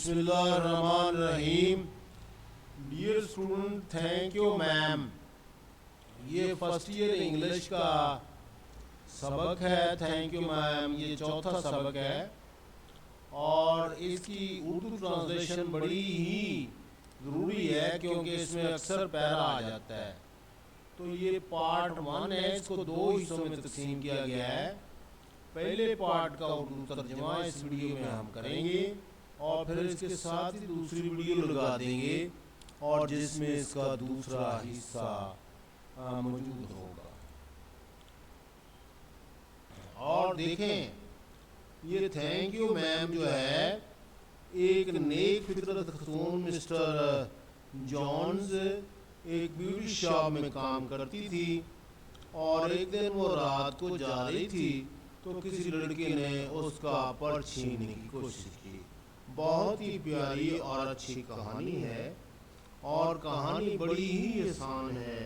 बिस्मिल्लाहिर्रहमानिर्रहीम। Dear student, thank you ma'am. ये first year English का सबक है। थैंक यू मैम, ये चौथा सबक है और इसकी उर्दू ट्रांसलेशन बड़ी ही ज़रूरी है क्योंकि इसमें अक्सर पैरा आ जाता है। तो ये पार्ट 1 है, इसको 2 हिस्सों में तकसीम किया गया है। पहले पार्ट का उर्दू तर्जुमा इस वीडियो में हम करेंगे और फिर इसके साथ ही दूसरी वीडियो लगा देंगे और जिसमें इसका दूसरा हिस्सा मौजूद होगा। और देखें, ये थैंक यू मैम जो है एक नेक फितरत खतून मिस्टर जॉन्स एक ब्यूटी शॉप में काम करती थी और एक दिन वो रात को जा रही थी तो किसी लड़के ने उसका पर्स छीनने की कोशिश की। बहुत ही प्यारी और अच्छी कहानी है और कहानी बड़ी ही आसान है,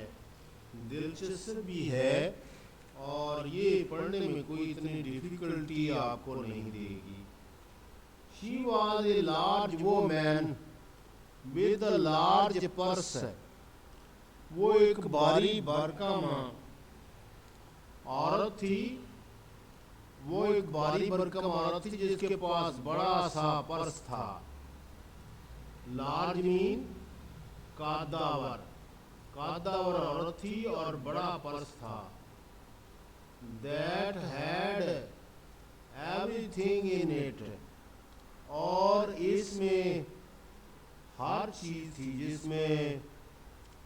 दिलचस्प भी है और ये पढ़ने में कोई इतनी डिफिकल्टी आपको नहीं देगी। She was a large woman with a large purse। वो एक भारी भरकम औरत थी। वो एक भारी भरकम औरत थी जिसके पास बड़ा सा पर्स था। लार्ज मीन कादावर, कादावर औरत थी और बड़ा पर्स था। That had everything in it। और इसमें हर चीज थी,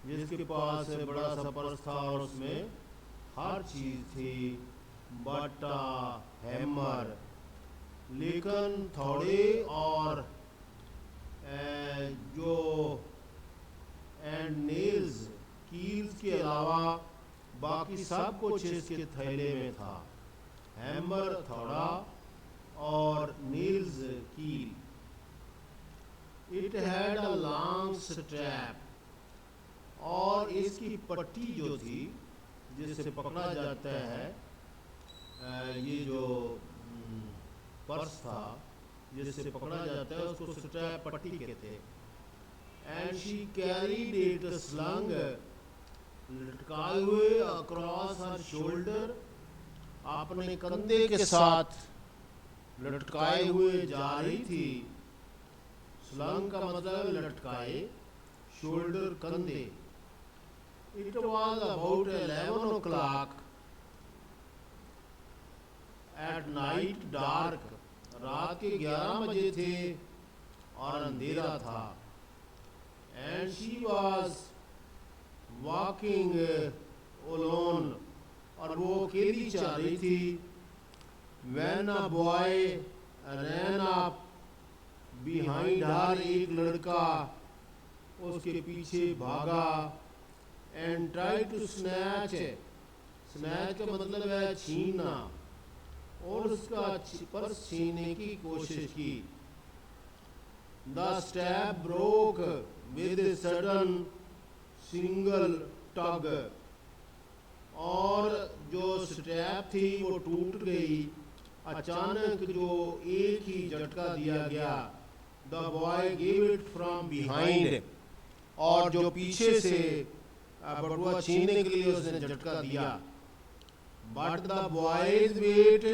जिसके पास बड़ा सा पर्स था और उसमें हर चीज थी। बट्टा, हैमर, लेकिन थोड़े और जो एंड नेल्स, कील्स के अलावा बाकी सब कुछ इसके थैले में था। हैमर थोड़ा और नील्स कील। It had a long strap. और इसकी पट्टी जो थी जिससे पकड़ा जाता है, ये जो पर्स था जिससे पकड़ा जाता है उसको स्ट्रैप पट्टी कहते हैं। And she carried it slung, लटकाए हुए अक्रॉस हर शोल्डर, अपने कंधे के साथ लटकाए हुए जा रही थी। स्लंग का मतलब लटकाए, शोल्डर कंधे। It was about 11 o'clock at night dark. रात के 11 बजे थे और अंधेरा था। And she was walking alone, और वो अकेली चल रही थी। When a boy ran up behind her, एक लड़का उसके पीछे भागा। And tried to snatch, snatch का मतलब है छीनना, और उसका पर्स छीनने की कोशिश की। The strap broke with a sudden single tug। और जो स्ट्रैप थी वो टूट गई अचानक, जो एक ही झटका दिया गया। The boy gave it from behind। और जो पीछे से बटुआ छीनने के लिए उसने झटका दिया। But the boy's weight,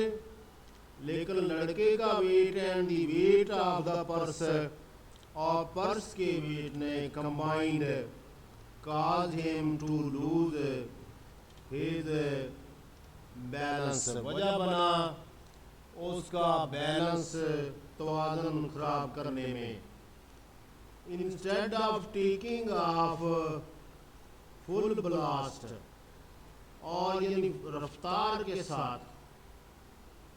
लेकिन लड़के का weight and the weight of the purse, और पर्स के वेट ने combined caused him to lose his balance। वजह बना उसका बैलेंस, तवाज़ुन खराब करने में। Instead of taking off full blast, और यानी रफ्तार के साथ,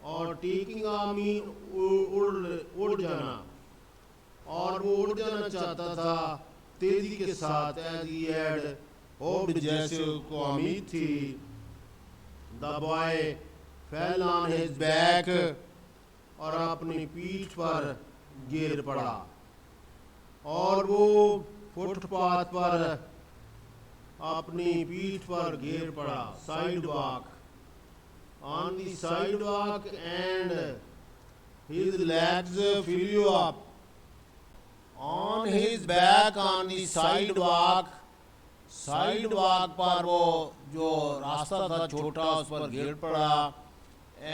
और टेकिंग ऑफ मीन उड़ जाना, और वो उड़ जाना चाहता था तेजी के साथ। एज ही हैड होप्ड, जैसे उसको उम्मीद थी। The boy fell on his back, और अपनी पीठ पर गिर पड़ा। और वो फुटपाथ पर अपनी पीठ पर गिर पड़ा। Sidewalk, on the sidewalk, and his legs flew up, on his back on the sidewalk, sidewalk पर वो जो रास्ता था छोटा उस पर गिर पड़ा,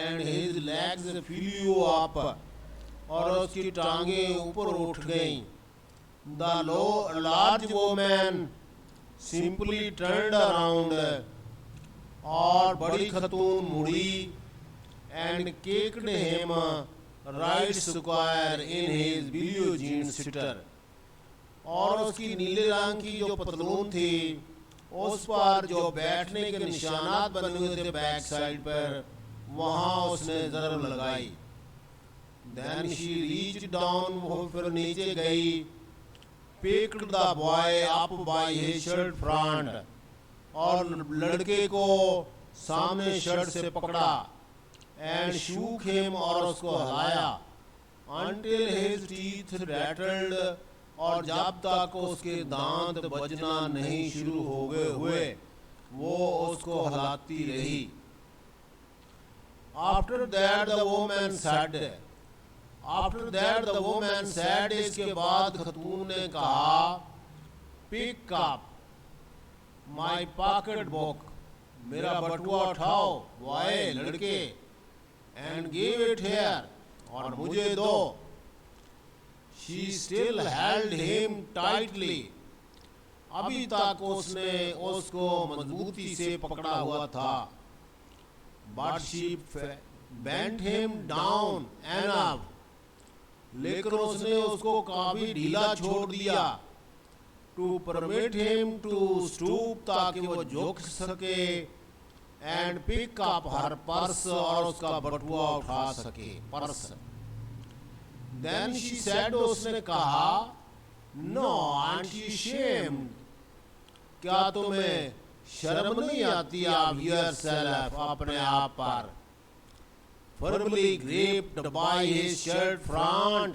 and his legs flew up, और उसकी टांगें ऊपर उठ गईं. The large woman simply turned around, और बड़ी खतून मुड़ी, and kicked him right square in his blue jean sweater, और उसकी नीले रंग की जो पतलून थी उस पर जो बैठने के निशानात बने हुए थे बैक साइड पर, वहां उसने जरब लगाई. Then she reached down, वो फिर नीचे गई, picked the boy up by his shirt front, और लड़के को सामने शर्ट से पकड़ा, and shook him, और उसको हिलाया, until his teeth rattled, और जब तक उसके दांत बजना नहीं शुरू हो गए हुए वो उसको हिलाती रही. After that the woman said, इसके बाद खतून ने कहा, pick up my pocket book, मेरा बटुआ उठाओ वाए लड़के, and give it here, और मुझे दो. She still held him tightly, अभी तक उसने उसको मजबूती से पकड़ा हुआ था. But she bent him down enough, लेकिन उसने उसको काफी ढीला छोड़ दिया, to permit him to stoop, ताकि वो झुक सके, and pick up her purse, और उसका बटुआ उठा सके, पर्स. Then she said, उसने कहा, no, aren't you ashamed, क्या तुम्हें शर्म नहीं आती of yourself, अपने आप पर. Firmly gripped by his shirt front,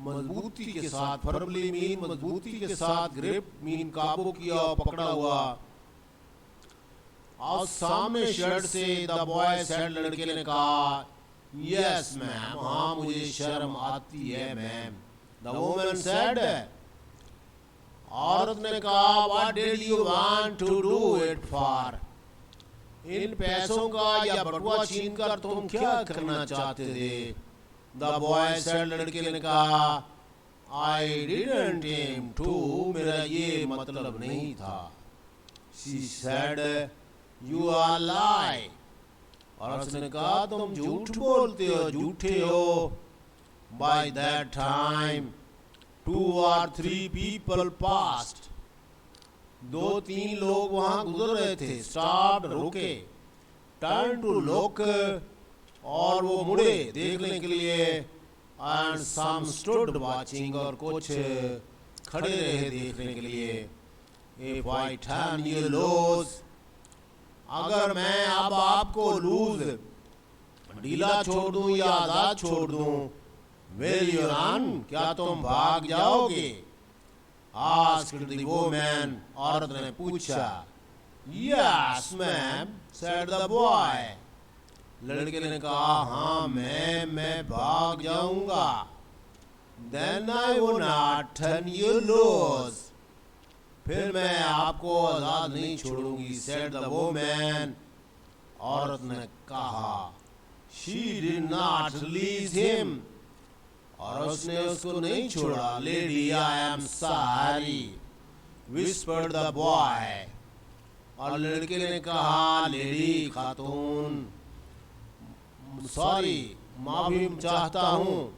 मजबूती के साथ, firmly mean मजबूती के साथ, grip mean काबू किया और पकड़ा हुआ, और सामने शर्ट से. The boy said, लड़के ने कहा, yes ma'am, हाँ मुझे शर्म आती है मैम. The woman said, औरत ने कहा, what did you want to do it for, इन पैसों का या बटुआ छीन कर तुम क्या करना चाहते थे. The boy said, लड़के ने कहा, I didn't aim to, मेरा ये मतलब नहीं था. She said, you are lie, और उसने कहा तुम झूठ बोलते हो, झूठे हो. By that time 2 or 3 people passed, 2-3 लोग वहां गुजर रहे थे. Stopped, रुके, turned to look, और वो मुड़े देखने के लिए, and some stood watching, और कुछ खड़े रहे देखने के लिए. If I turn you loose, अगर मैं अब आपको लूज ढीला छोड़ दूं या आजाद छोड़ दूं, will you run, क्या तुम भाग जाओगे. Asked the woman, औरत ने पूछा. Yes ma'am, said the boy, लड़के ने कहा, हाँ मैं भाग जाऊंगा. Then I will not turn you loose, फिर मैं आपको आजाद नहीं छोड़ूंगी. Said the woman, औरत ने कहा. She did not release him, और उसने उसको नहीं छोड़ा. Lady, I am sorry, whispered the boy, और लड़के ने कहा, लेडी खातून, सॉरी, माफी चाहता हूँ.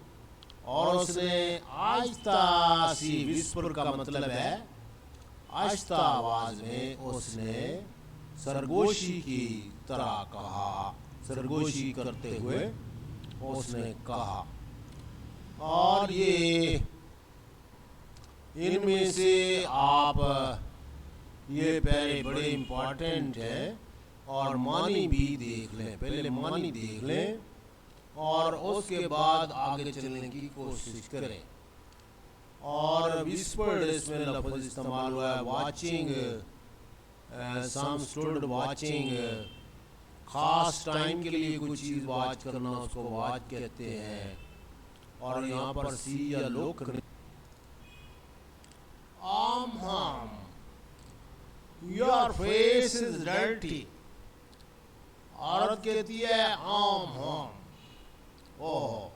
और उसने आहिस्ता सी, विस्पर का मतलब है आहिस्ता आवाज में, उसने सरगोशी की तरह कहा, सरगोशी करते हुए उसने कहा. और ये इनमें से आप ये पहले बड़े इम्पोर्टेंट है, और मानी भी देख लें, पहले मानी देख लें और उसके बाद आगे चलने की कोशिश करें. और विस्पर्ड इसमें लफ्ज़ इस्तेमाल हुआ है. वाचिंग, सम स्टूड वाचिंग, खास टाइम के लिए कोई चीज़ वाच करना उसको वाच कहते हैं. और यहाँ पर सी या लोक hum. Your face is dirty. औरत कहती है hum. Oh,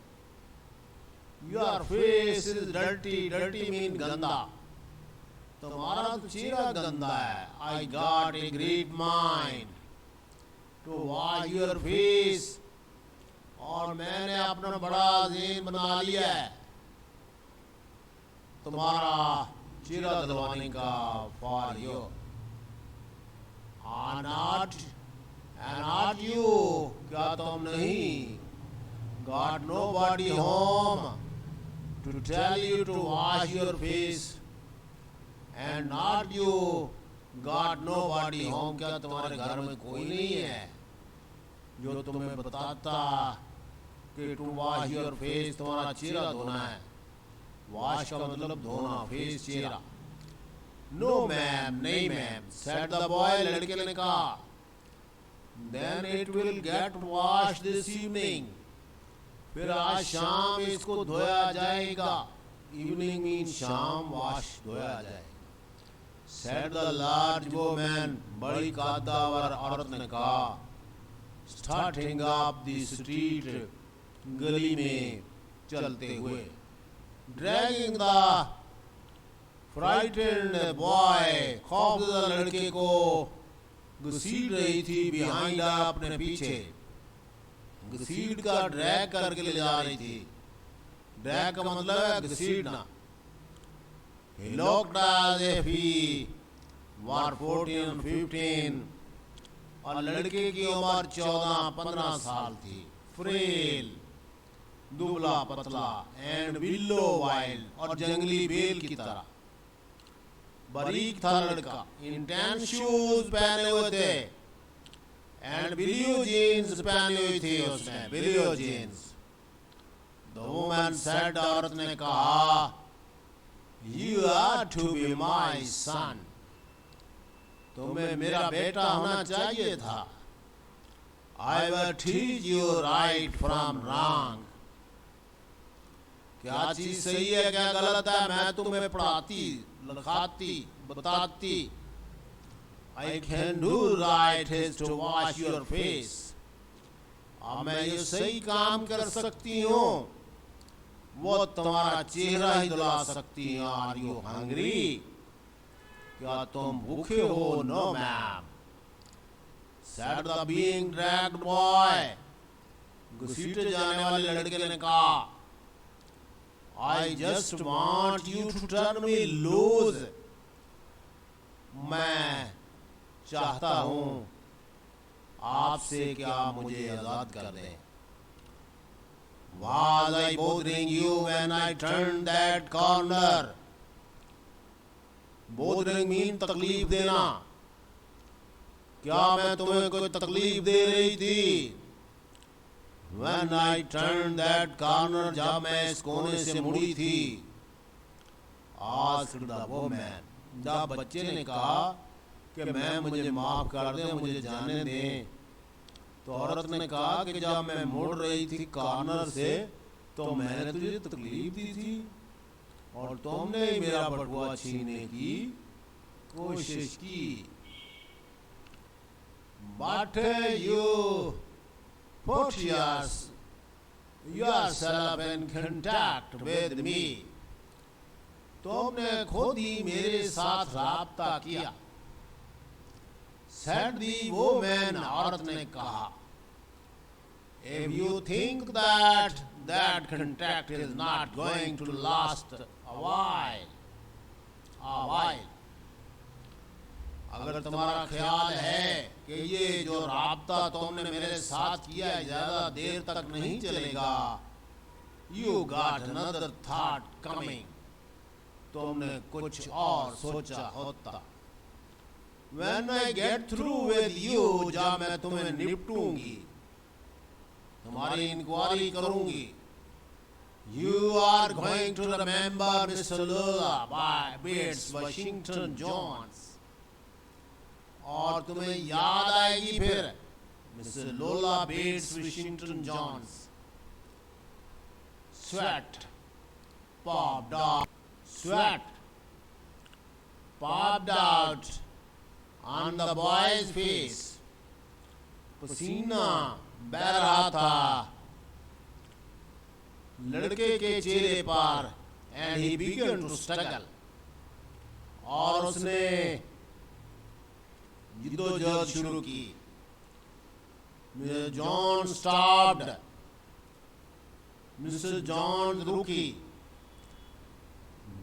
your face is dirty. Dirty mean गंदा. तुम्हारा तो चेहरा गंदा है. I got a great mind to wash your face. और मैंने अपना बड़ा ज़हन बना लिया है तुम्हारा चेहरा धुलवाने का. for you. Not you. क्या तुम नहीं? got nobody home to tell you to wash your face. and not you got nobody home. क्या तुम्हारे घर में कोई नहीं है जो तुम्हें बताता कि टू वॉश योर फेस, तुम्हारा चेहरा धोना है. वॉश का मतलब धोना, फेस चेहरा. नो मैम, नहीं मैम. सेड द बॉय, लड़के ने कहा. Then it will get wash this evening. फिर आज शाम इसको धोया जाएगा. इवनिंग मीन शाम, वॉश धोया जाएगा. सेड द लार्ज वुमन, बड़ी कद्दावर औरत ने कहा. स्टार्टिंग अप द स्ट्रीट, गली में चलते हुए. ड्रैगिंग द फ्राइटेंड बॉय, खौफजदा लड़के को घसीट रही थी. बिहाइंड, अपने पीछे. घसीट का ड्रैग करके ले जा रही थी. ड्रैग का मतलब है घसीटना. He looked as if he were 14 or 15. और लड़के की उम्र 14-15 साल थी. फ्रेल, दुबला पतला. एंड विल्लो वाइल्ड, और जंगली बेल की तरह. बारीक था लड़का. इंटेंस शूज पहने हुए थे. एंड ब्लू जीन्स पहने हुई थी उसने. Blue jeans. The woman said, औरत ने कहा. You are to be my son. तुम्हें मेरा बेटा होना चाहिए था. I will teach you right from wrong. क्या चीज सही है क्या गलत है मैं तुम्हें पढ़ाती, लिखाती, बताती. I can do right is to wash your face. अब मैं ये सही काम कर सकती हूँ, वो तुम्हारा चेहरा ही धुला सकती है. Are you hungry? क्या तुम भूखे हो? No ma'am. Said the being dragged boy, घसीटे जाने वाले लड़के ने कहा. I just want you to turn me loose. मैं चाहता हूं आपसे क्या मुझे आजाद कर दें. Was I bothering you when I turned that corner? Bothering mean तकलीफ देना. क्या मैं तुम्हें कोई तकलीफ दे रही थी? When I turned that corner, जब मैं इस कोने से मुड़ी थी. Asked the woman, जब बच्चे ने कहा कि मैं मुझे माफ कर दे, मुझे जाने दें. तो औरत ने कहा कि जब मैं मुड़ रही थी कॉर्नर से तो मैंने तुझे तकलीफ दी थी और तुमने मेरा बटुआ छीनने की कोशिश की. But you put yourself in contact with me. तुमने खुद ही मेरे साथ राब्ता किया. Said the woman, औरत ने कहा. If you think that contact is not going to last a while, अगर तुम्हारा ख्याल है कि ये जो राब्ता तुमने मेरे साथ किया है ज्यादा देर तक नहीं चलेगा, you got another thought coming. तुमने कुछ और सोचा होता. When I get through with you, जब मैं तुम्हें निपटूंगी, तुम्हारी इंक्वायरी करूंगी. You are going to remember Miss Lola Bates Washington Jones. और तुम्हें याद आएगी फिर Miss Luella Bates Washington Jones. Sweat popped off. Sweat popped out on the boy's face. पसीना बह रहा था लड़के के चेहरे पर, and he began to struggle. और उसने जिद्दोजहद शुरू की. Mr. John stopped. Mr. John Rookie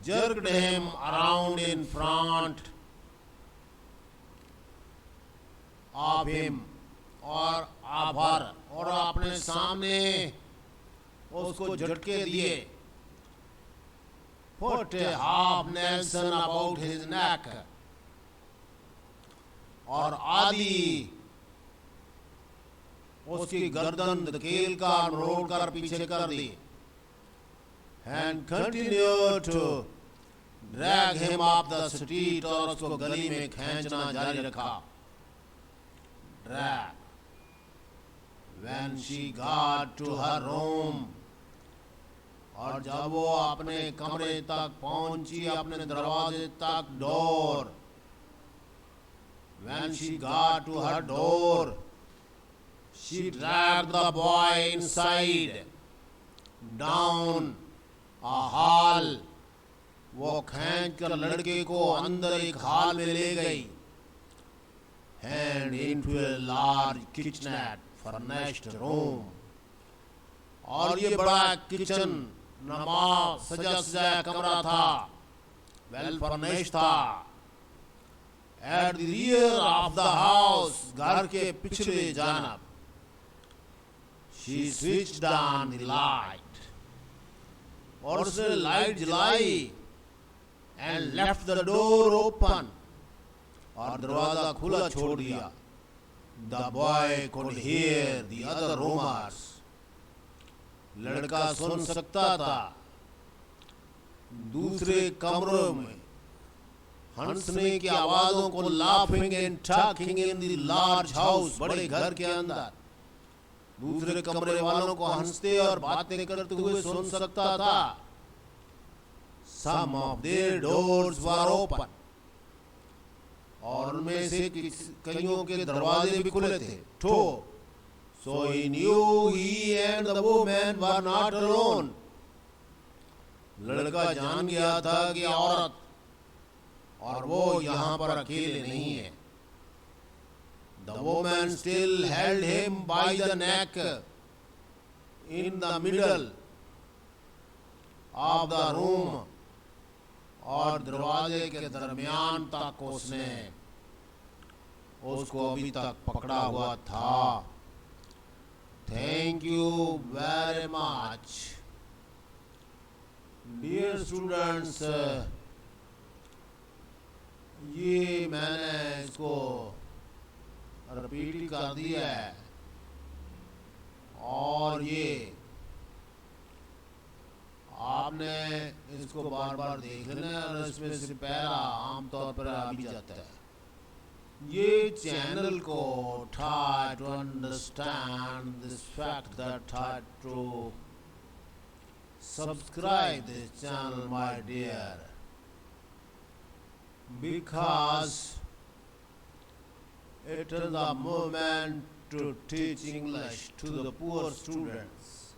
jerked him around in front of him और आभर और अपने सामने उसको झटके दिए. Put a half Nelson about his neck और आदि उसकी गर्दन धकेल कर रोड़ कर पीछे कर दी. And continued to drag him up the street और उसको गली में खींचना जारी रखा. Drag. When she got to her room और जब वो अपने कमरे तक पहुंची, अपने दरवाजे तक, door. When she got to her door, she dragged the boy inside, down a hall. वो खींच कर लड़के को अंदर एक हॉल में ले गई. And into a large kitchenette furnished room. और ये बड़ा किचन नमा सजा सजाया कमरा था, well furnished था. At the rear of the house, घर के पिछले जानब, she switched on the light. और उसने लाइट जलाई and left the door open. और दरवाजा खुला छोड़ दिया. The boy could hear the other rumors. लड़का सुन सकता था दूसरे कमरों में हंसने की आवाजों को, laughing and talking in the large house, बड़े घर के अंदर दूसरे कमरे वालों को हंसते और बातें करते हुए सुन सकता था. Some of their doors were open. और उनमें से कईयों के दरवाजे भी खुले थे. Two. So he knew he and the woman were not alone. लड़का जान गया था कि औरत और वो यहाँ पर अकेले नहीं है. The woman still held him by the neck in the middle of the room. और दरवाजे के दरमियान तक उसने उसको अभी तक पकड़ा हुआ था. Thank you very much. Dear students, ये मैंने इसको रिपीट कर दिया है और ये आपने इसको बार बार देख लेना है और इसमें से पहला आमतौर पर आ भी जाता है. ये चैनल को try to understand this fact, that try to subscribe this channel, my dear, because it is a movement to teach English to the poor students,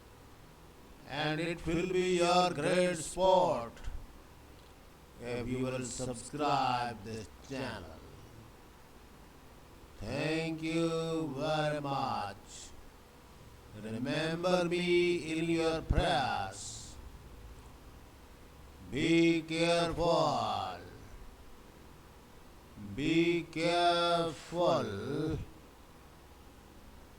and it will be your great sport if you will subscribe this channel. Thank you very much. Remember me in your prayers. Be careful. Be careful.